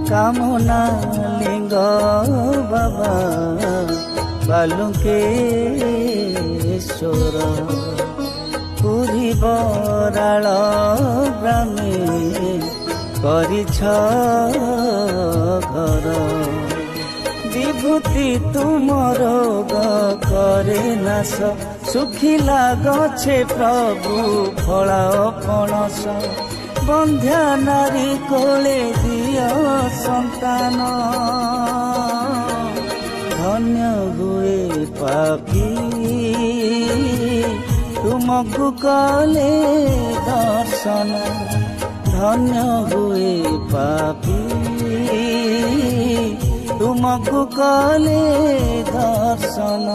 कामना लिंग बाबा बालुकेश्वर पुरी बराल ग्रामे करिछ घर विभूति तुम रोग करे नाश सुखिला गछे प्रभु फला पणस बंध्या नारी कोले दियो संतान धन्य हुए पापी तुमको कले दर्शन धन्य हुए पापी तुमको कले दर्शन।